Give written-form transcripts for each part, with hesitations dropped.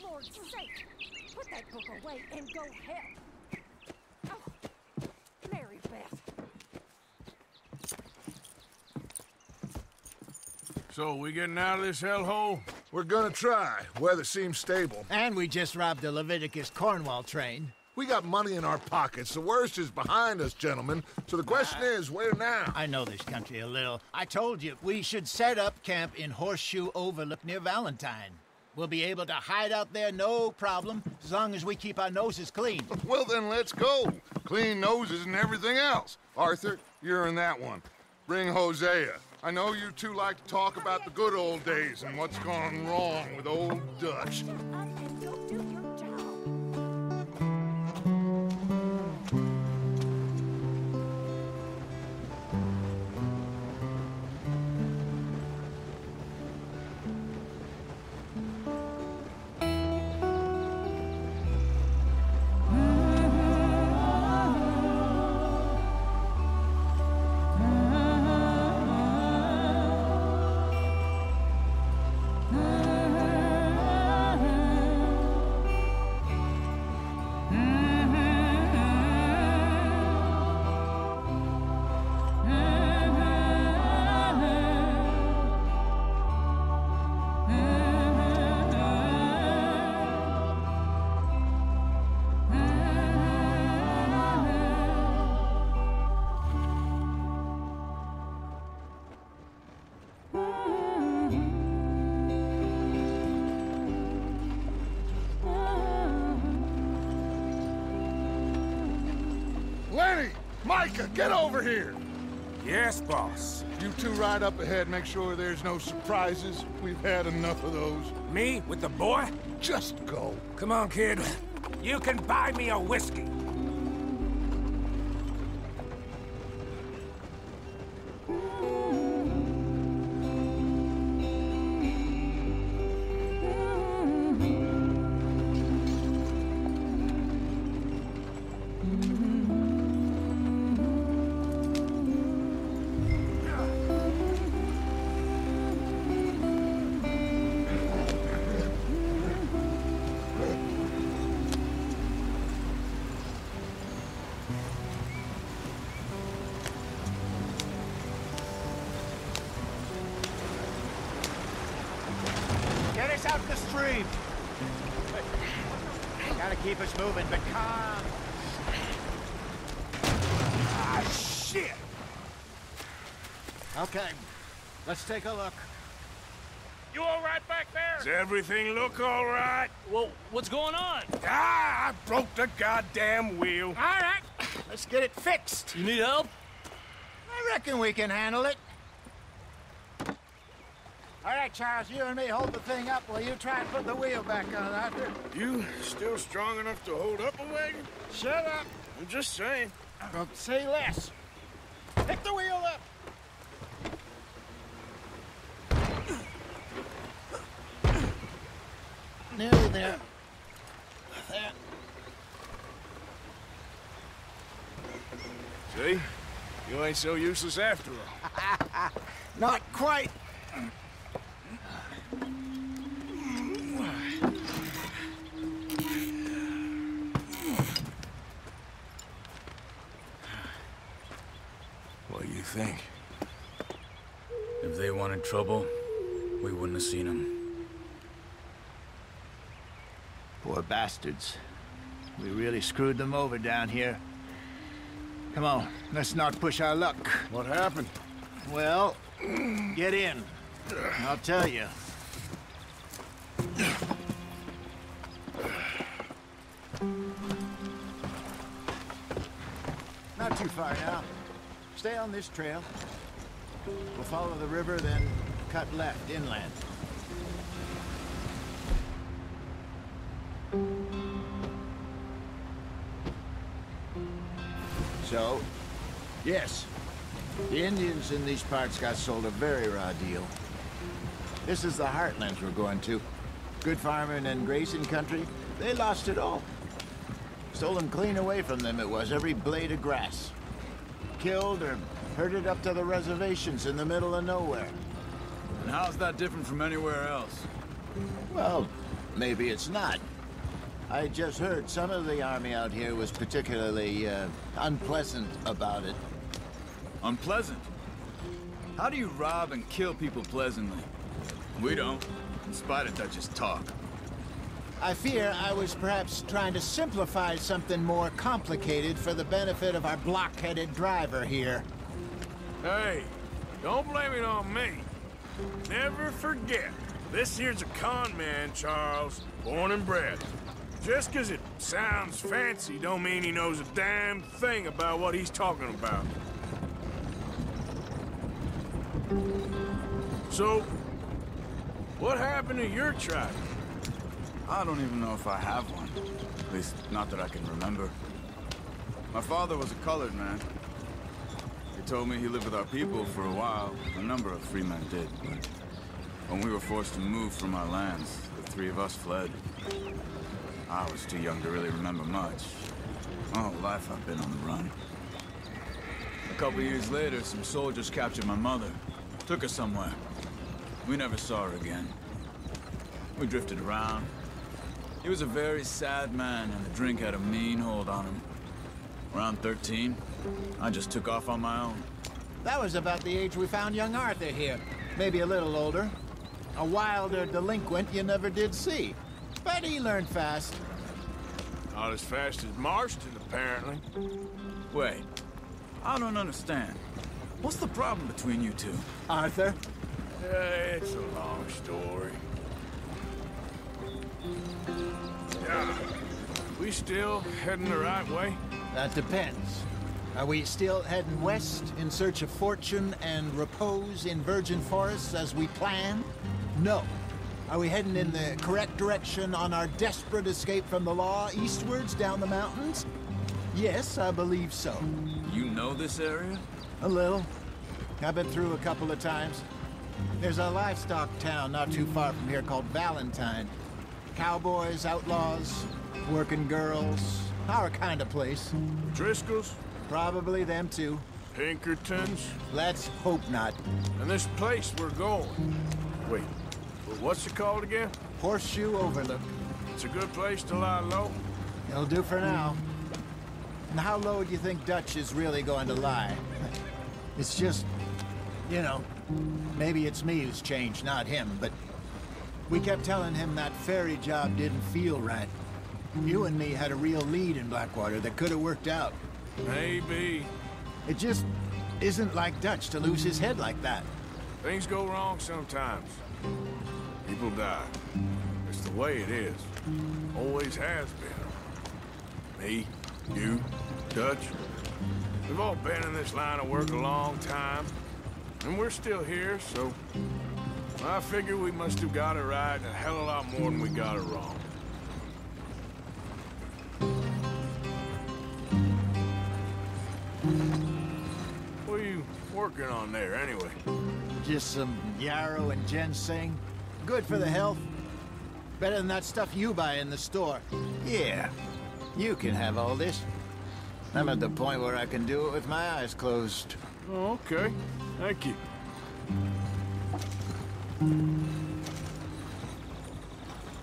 Lord's sake! Put that book away and go help! Oh, Mary Beth. So, we getting out of this hellhole? We're gonna try. Weather seems stable. And we just robbed the Leviticus Cornwall train. We got money in our pockets. The worst is behind us, gentlemen. So the question is, where now? I know this country a little. I told you, we should set up camp in Horseshoe Overlook near Valentine. We'll be able to hide out there, no problem, as long as we keep our noses clean. Well, then let's go. Clean noses and everything else. Arthur, you're in that one. Bring Hosea. I know you two like to talk about the good old days and what's gone wrong with old Dutch. Shut up and go do your job. Lenny! Micah, get over here! Yes, boss. You two ride up ahead, make sure there's no surprises. We've had enough of those. Me? With the boy? Just go. Come on, kid. You can buy me a whiskey. Get us out the stream! Gotta keep us moving, but calm. Ah, shit! Okay, let's take a look. You all right back there? Does everything look all right? Well, what's going on? Ah, I broke the goddamn wheel. All right, let's get it fixed. You need help? I reckon we can handle it. All right, Charles, you and me hold the thing up while you try and put the wheel back on, Arthur. You still strong enough to hold up a wagon? Shut up. I'm just saying. Don't say less. Pick the wheel up. Nearly there. There. See? You ain't so useless after all. Not quite. What do you think? If they wanted trouble, we wouldn't have seen them. Poor bastards. We really screwed them over down here. Come on, let's not push our luck. What happened? Well, get in. I'll tell you. Not too far now. Stay on this trail. We'll follow the river, then cut left inland. So, yes, the Indians in these parts got sold a very raw deal. This is the heartlands we're going to. Good farming and grazing country, they lost it all. Stolen clean away from them it was, every blade of grass. Killed or herded up to the reservations in the middle of nowhere. And how's that different from anywhere else? Well, maybe it's not. I just heard some of the army out here was particularly, unpleasant about it. Unpleasant? How do you rob and kill people pleasantly? We don't, in spite of Dutch's talk. I fear I was perhaps trying to simplify something more complicated for the benefit of our blockheaded driver here. Hey, don't blame it on me. Never forget, this here's a con man, Charles, born and bred. Just 'cause it sounds fancy don't mean he knows a damn thing about what he's talking about. So, what happened to your tribe? I don't even know if I have one. At least, not that I can remember. My father was a colored man. He told me he lived with our people for a while. A number of free men did, but when we were forced to move from our lands, the three of us fled. I was too young to really remember much. My whole life I've been on the run. A couple years later, some soldiers captured my mother. Took her somewhere. We never saw her again. We drifted around. He was a very sad man, and the drink had a mean hold on him. Around 13, I just took off on my own. That was about the age we found young Arthur here. Maybe a little older. A wilder delinquent you never did see. But he learned fast. Not as fast as Marston, apparently. Wait, I don't understand. What's the problem between you two? Arthur? It's a long story. Yeah. We still heading the right way? That depends. Are we still heading west in search of fortune and repose in virgin forests as we planned? No. Are we heading in the correct direction on our desperate escape from the law eastwards down the mountains? Yes, I believe so. You know this area? A little. I've been through a couple of times. There's a livestock town not too far from here called Valentine. Cowboys, outlaws, working girls, our kind of place. Driscoll's? Probably them too. Pinkertons? Let's hope not. And this place we're going. Wait, what's it called again? Horseshoe Overlook. It's a good place to lie low? It'll do for now. And how low do you think Dutch is really going to lie? It's just, you know, maybe it's me who's changed, not him, but we kept telling him that ferry job didn't feel right. You and me had a real lead in Blackwater that could have worked out. Maybe. It just isn't like Dutch to lose his head like that. Things go wrong sometimes. People die. It's the way it is. Always has been. Me, you, Dutch. We've all been in this line of work a long time. And we're still here, so I figure we must have got it right a hell of a lot more than we got it wrong. What are you working on there, anyway? Just some yarrow and ginseng. Good for the health. Better than that stuff you buy in the store. Yeah, you can have all this. I'm at the point where I can do it with my eyes closed. Oh, okay. Thank you.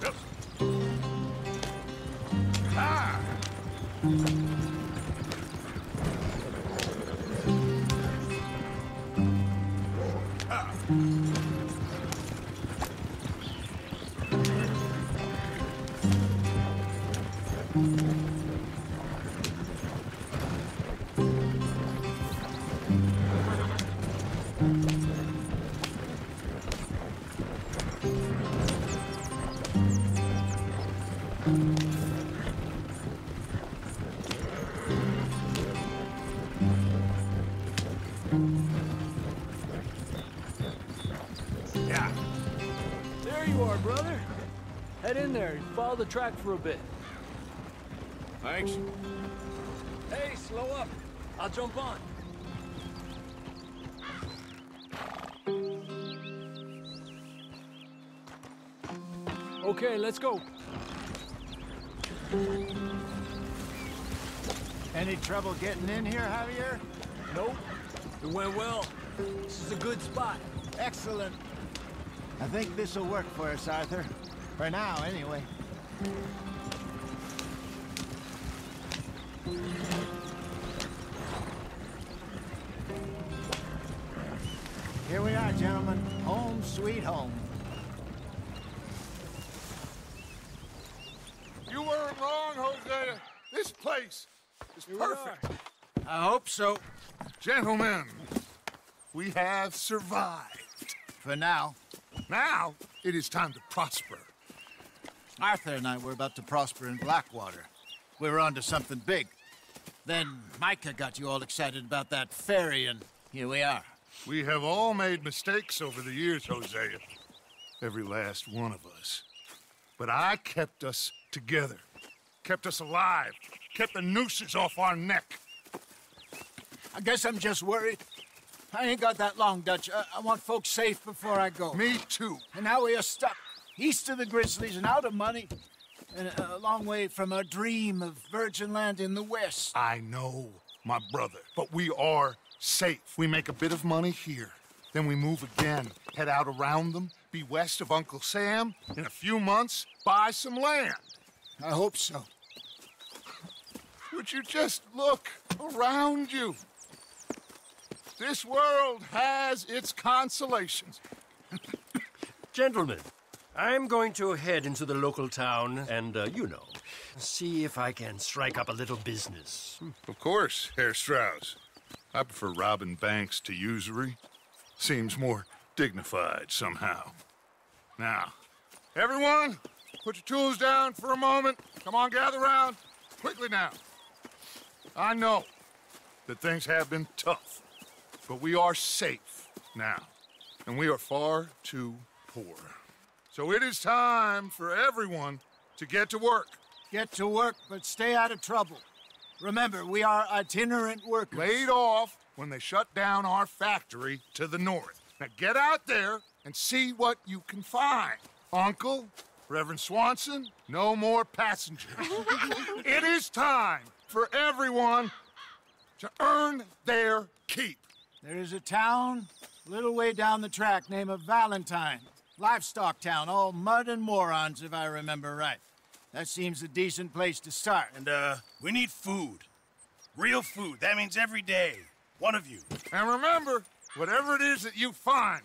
Yep. Ah! Ah! Yeah. There you are, brother. Head in there and follow the track for a bit. Thanks. Hey, slow up. I'll jump on. Okay, let's go. Any trouble getting in here, Javier? Nope. It went well. This is a good spot. Excellent. I think this'll work for us, Arthur. For now, anyway. Here we are, gentlemen. Home sweet home. You weren't wrong, Hosea. This place is perfect. I hope so. Gentlemen, we have survived. For now. Now, it is time to prosper. Arthur and I were about to prosper in Blackwater. We were onto something big. Then Micah got you all excited about that ferry, and here we are. We have all made mistakes over the years, Hosea. Every last one of us. But I kept us together. Kept us alive. Kept the nooses off our neck. I guess I'm just worried. I ain't got that long, Dutch. I want folks safe before I go. Me too. And now we are stuck east of the Grizzlies and out of money, and a long way from our dream of virgin land in the west. I know, my brother, but we are safe. We make a bit of money here. Then we move again, head out around them, be west of Uncle Sam. In a few months, buy some land. I hope so. Would you just look around you? This world has its consolations. Gentlemen, I'm going to head into the local town and, you know, see if I can strike up a little business. Of course, Herr Strauss. I prefer robbing banks to usury. Seems more dignified somehow. Now, everyone, put your tools down for a moment. Come on, gather round. Quickly now. I know that things have been tough, but we are safe now, and we are far too poor. So it is time for everyone to get to work. Get to work, but stay out of trouble. Remember, we are itinerant workers. Laid off when they shut down our factory to the north. Now get out there and see what you can find. Uncle, Reverend Swanson, no more passengers. It is time for everyone to earn their keep. There is a town a little way down the track named Valentine. Livestock town, all mud and morons, if I remember right. That seems a decent place to start. And, we need food. Real food. That means every day. One of you. And remember, whatever it is that you find,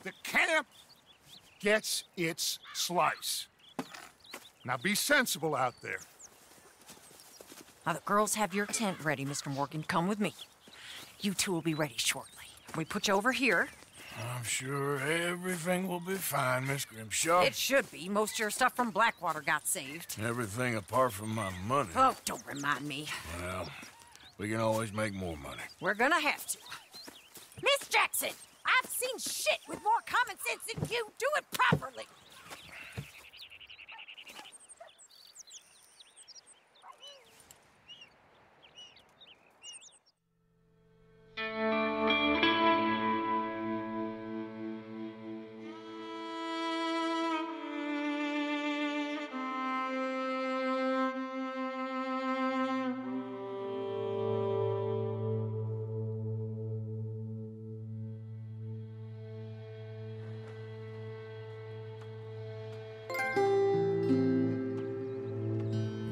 the camp gets its slice. Now be sensible out there. Now, the girls have your tent ready, Mr. Morgan. Come with me. You two will be ready shortly. We put you over here. I'm sure everything will be fine, Miss Grimshaw. It should be. Most of your stuff from Blackwater got saved. Everything apart from my money. Oh, don't remind me. Well, we can always make more money. We're gonna have to. Miss Jackson, I've seen shit with more common sense than you. Do it properly.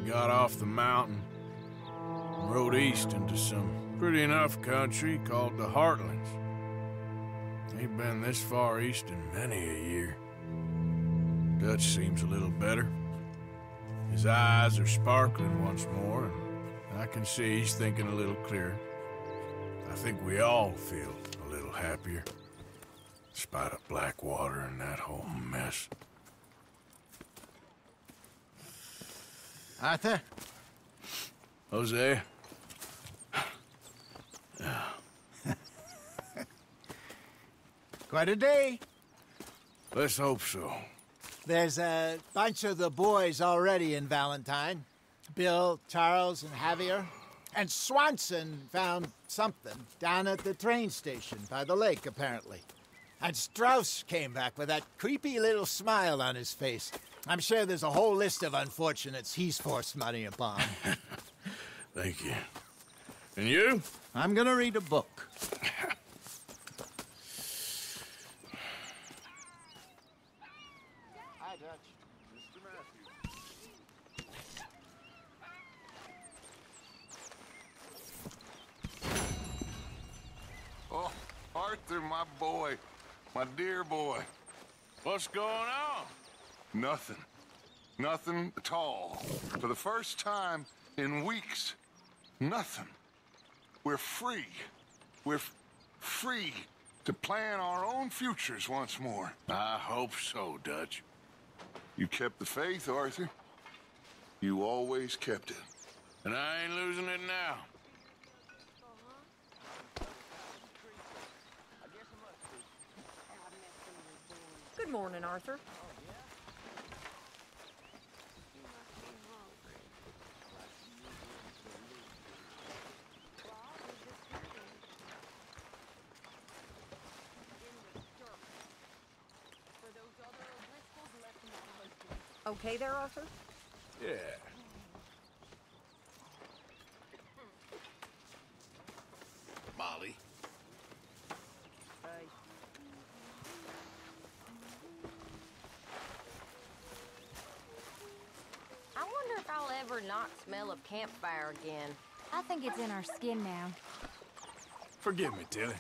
Got off the mountain and rode east into some pretty enough country called the Heartlands. Ain't been this far east in many a year. Dutch seems a little better. His eyes are sparkling once more, and I can see he's thinking a little clearer. I think we all feel a little happier, despite of Blackwater and that whole mess. Arthur? Hosea? Quite a day. Let's hope so. There's a bunch of the boys already in Valentine. Bill, Charles, and Javier. And Swanson found something down at the train station by the lake, apparently. And Strauss came back with that creepy little smile on his face. I'm sure there's a whole list of unfortunates he's forced money upon. Thank you. And you? I'm gonna read a book. Hi, Dutch. Arthur, my boy. My dear boy. What's going on? Nothing. Nothing at all. For the first time in weeks, nothing. We're free. We're free to plan our own futures once more. I hope so, Dutch. You kept the faith, Arthur. You always kept it. And I ain't losing it now. Good morning, Arthur. Okay there, Arthur? Yeah. Molly. I wonder if I'll ever not smell a campfire again. I think it's in our skin now. Forgive me, Tilly.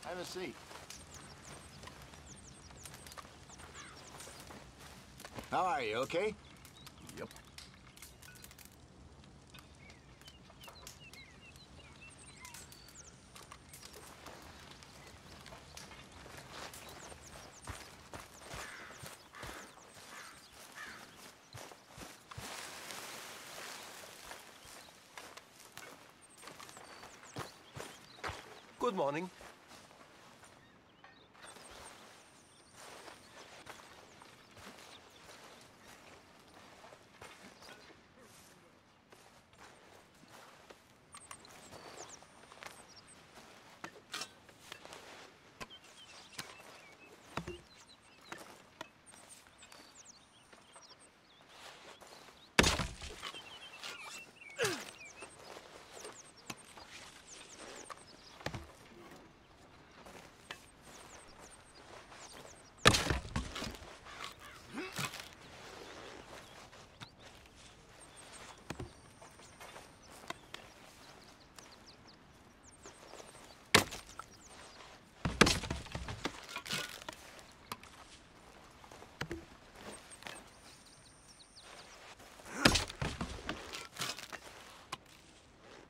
Have a seat. How are you, okay? Yep. Good morning.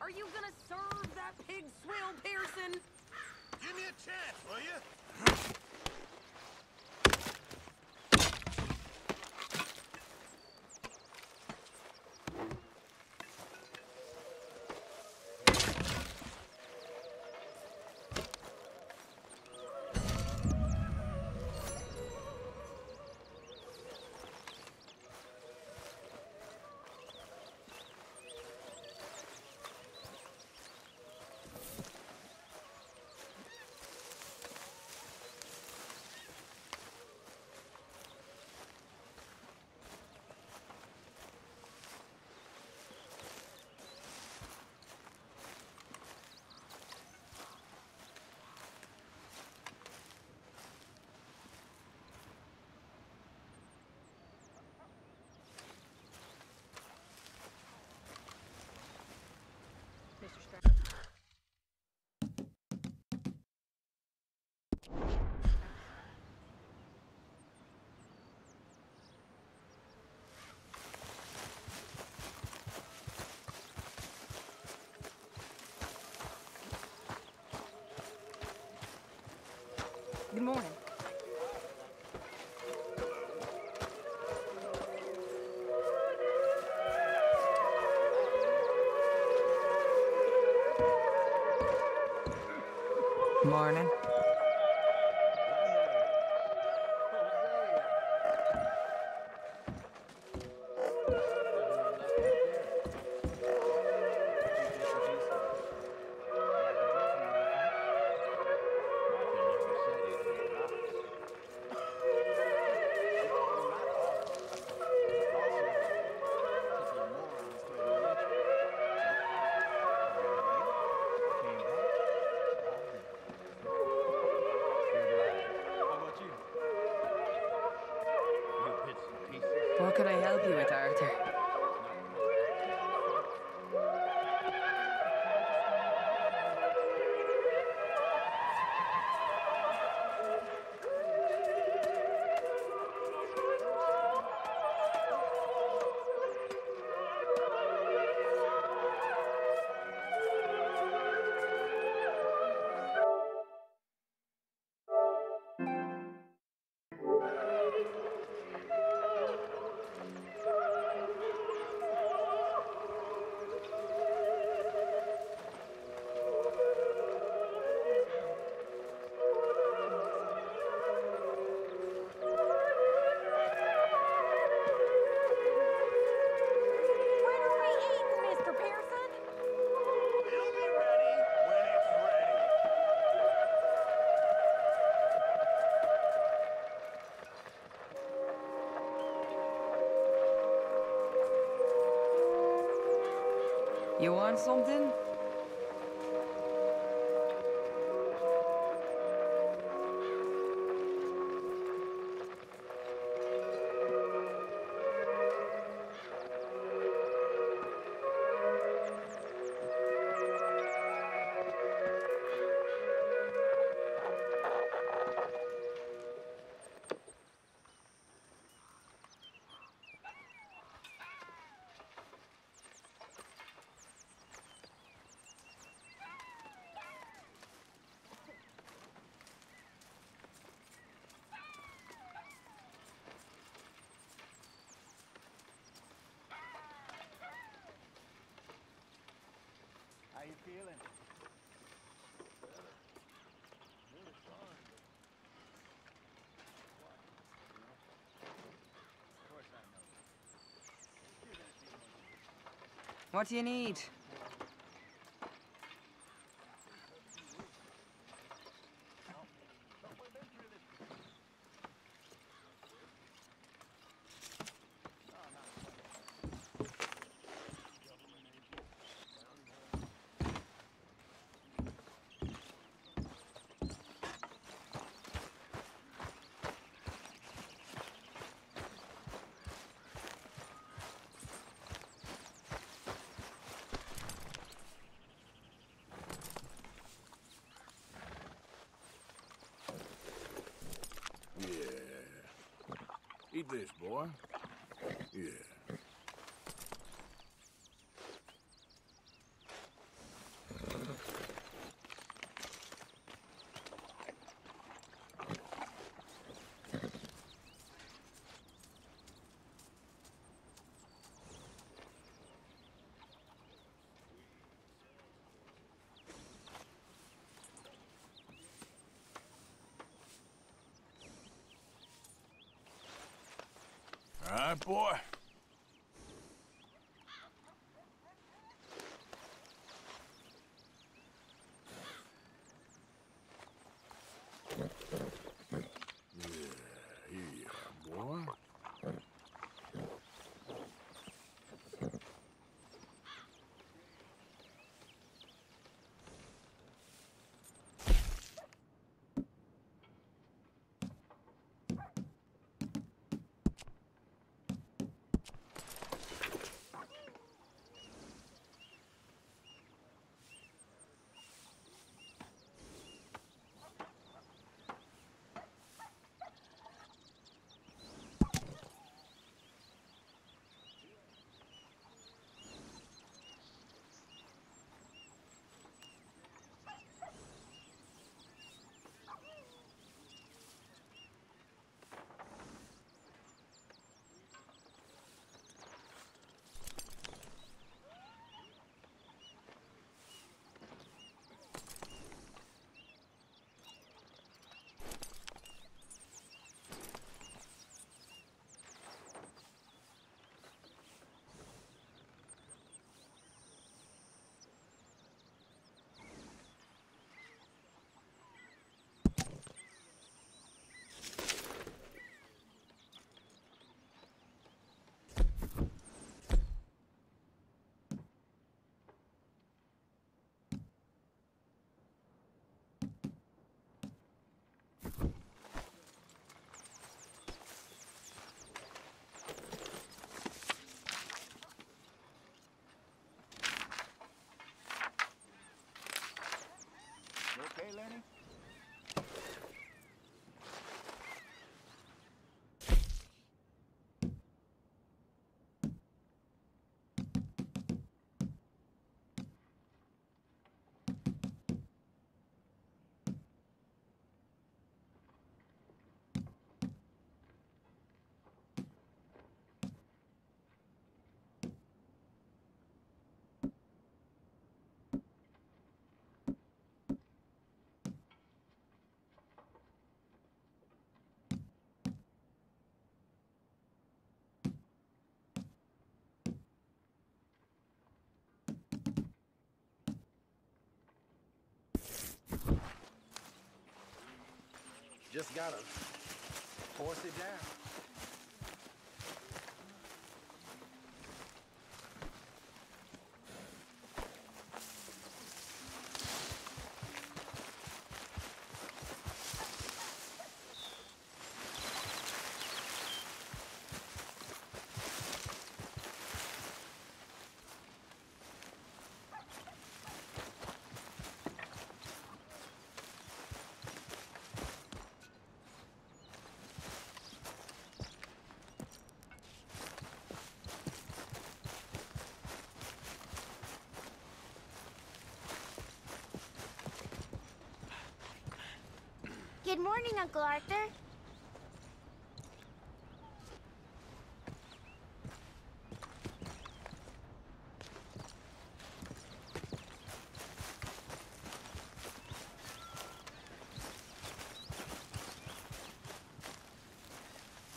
Are you gonna serve that pig swill, Pearson? Give me a chance, will you? Good morning. Morning. What can I help you with, Arthur? You want something? How you feeling? What do you need? Eat this, boy. Yeah. All right, boy. Yeah, here you are, boy. learning? Just gotta force it down. Good morning, Uncle Arthur.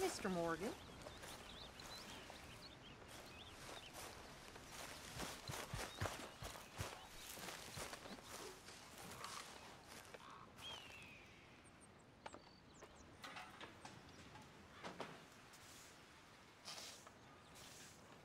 Mr. Morgan,